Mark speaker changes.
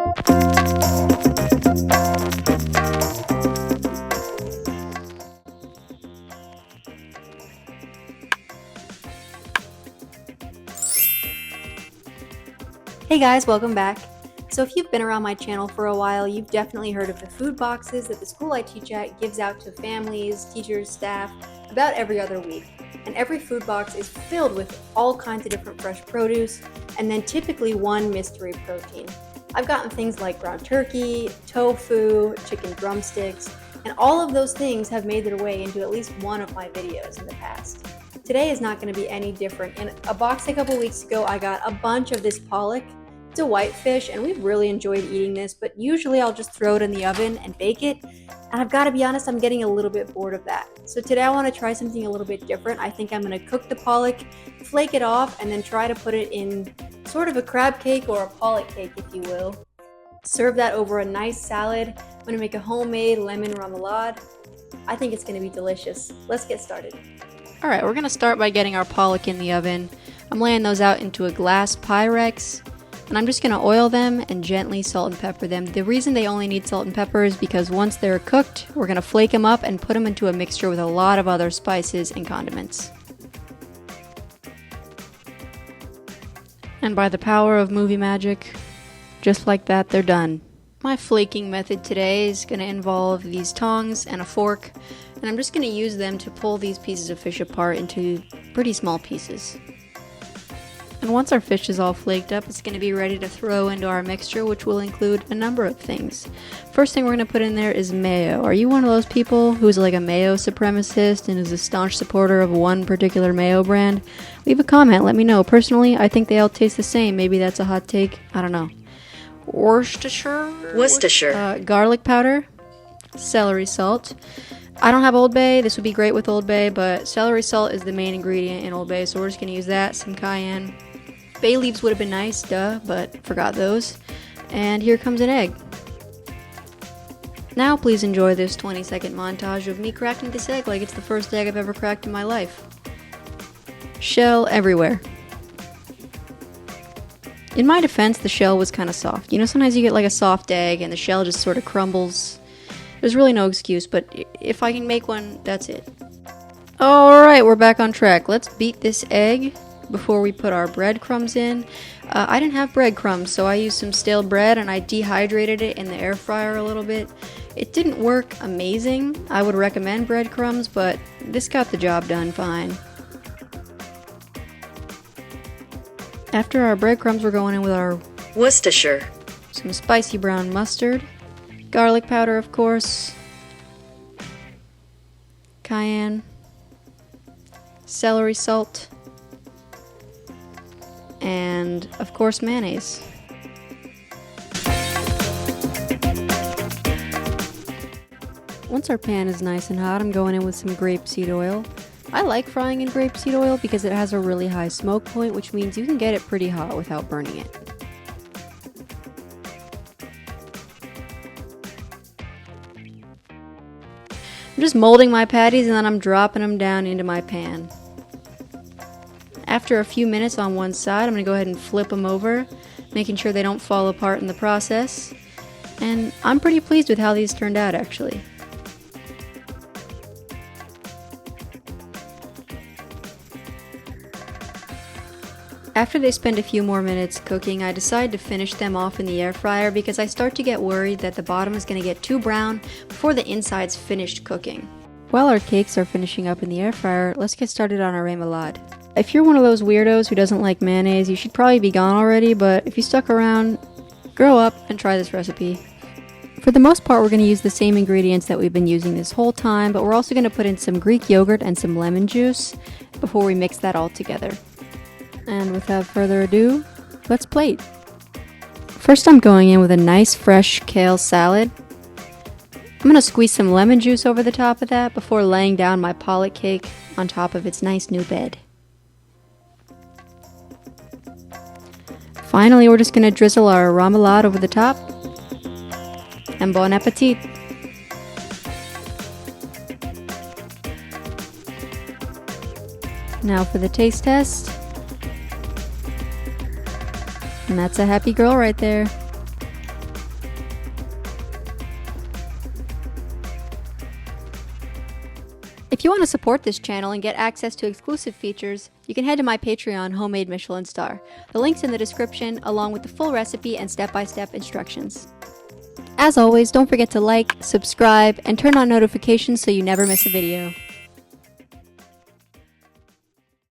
Speaker 1: Hey guys, welcome back. So if you've been around my channel for a while, you've definitely heard of the food boxes that the school I teach at gives out to families, teachers, staff, about every other week. And every food box is filled with all kinds of different fresh produce, and then typically one mystery protein. I've gotten things like ground turkey, tofu, chicken drumsticks, and all of those things have made their way into at least one of my videos in the past. Today is not going to be any different. In a box a couple weeks ago, I got a bunch of this Pollack. It's a white fish, and we've really enjoyed eating this, but usually I'll just throw it in the oven and bake it. And I've got to be honest, I'm getting a little bit bored of that. So today I want to try something a little bit different. I think I'm going to cook the Pollack, flake it off, and then try to put it in sort of a crab cake or a Pollack cake, if you will. Serve that over a nice salad. I'm going to make a homemade lemon remoulade. I think it's going to be delicious. Let's get started.
Speaker 2: Alright, we're going to start by getting our Pollack in the oven. I'm laying those out into a glass Pyrex. And I'm just going to oil them and gently salt and pepper them. The reason they only need salt and pepper is because once they're cooked, we're going to flake them up and put them into a mixture with a lot of other spices and condiments. And by the power of movie magic, just like that, they're done. My flaking method today is going to involve these tongs and a fork, and I'm just going to use them to pull these pieces of fish apart into pretty small pieces. And once our fish is all flaked up, it's going to be ready to throw into our mixture, which will include a number of things. First thing we're going to put in there is mayo. Are you one of those people who's like a mayo supremacist and is a staunch supporter of one particular mayo brand? Leave a comment, let me know. Personally, I think they all taste the same. Maybe that's a hot take. I don't know. Worcestershire. Garlic powder. Celery salt. I don't have Old Bay. This would be great with Old Bay, but celery salt is the main ingredient in Old Bay, so we're just going to use that. Some cayenne. Bay leaves would have been nice, duh, but forgot those. And here comes an egg. Now please enjoy this 20-second montage of me cracking this egg like it's the first egg I've ever cracked in my life. Shell everywhere. In my defense, the shell was kind of soft. You know, sometimes you get like a soft egg and the shell just sort of crumbles. There's really no excuse, but if I can make one, that's it. Alright, we're back on track. Let's beat this egg before we put our breadcrumbs in. I didn't have breadcrumbs, so I used some stale bread and I dehydrated it in the air fryer a little bit. It didn't work amazing. I would recommend breadcrumbs, but this got the job done fine. After our breadcrumbs, we're going in with our Worcestershire, some spicy brown mustard, garlic powder, of course, cayenne, celery salt, and of course mayonnaise. Once our pan is nice and hot, I'm going in with some grapeseed oil. I like frying in grapeseed oil because it has a really high smoke point, which means you can get it pretty hot without burning it. I'm just molding my patties and then I'm dropping them down into my pan. After a few minutes on one side, I'm going to go ahead and flip them over, making sure they don't fall apart in the process. And I'm pretty pleased with how these turned out, actually. After they spend a few more minutes cooking, I decide to finish them off in the air fryer because I start to get worried that the bottom is going to get too brown before the inside's finished cooking. While our cakes are finishing up in the air fryer, let's get started on our remoulade. If you're one of those weirdos who doesn't like mayonnaise, you should probably be gone already, but if you stuck around, grow up and try this recipe. For the most part, we're going to use the same ingredients that we've been using this whole time, but we're also going to put in some Greek yogurt and some lemon juice before we mix that all together. And without further ado, let's plate. First, I'm going in with a nice fresh kale salad. I'm going to squeeze some lemon juice over the top of that before laying down my Pollack cake on top of its nice new bed. Finally, we're just going to drizzle our remoulade over the top. And bon appetit! Now for the taste test. And that's a happy girl right there. If you want to support this channel and get access to exclusive features, you can head to my Patreon, Homemade Michelin Star. The link's in the description, along with the full recipe and step-by-step instructions. As always, don't forget to like, subscribe, and turn on notifications so you never miss a video.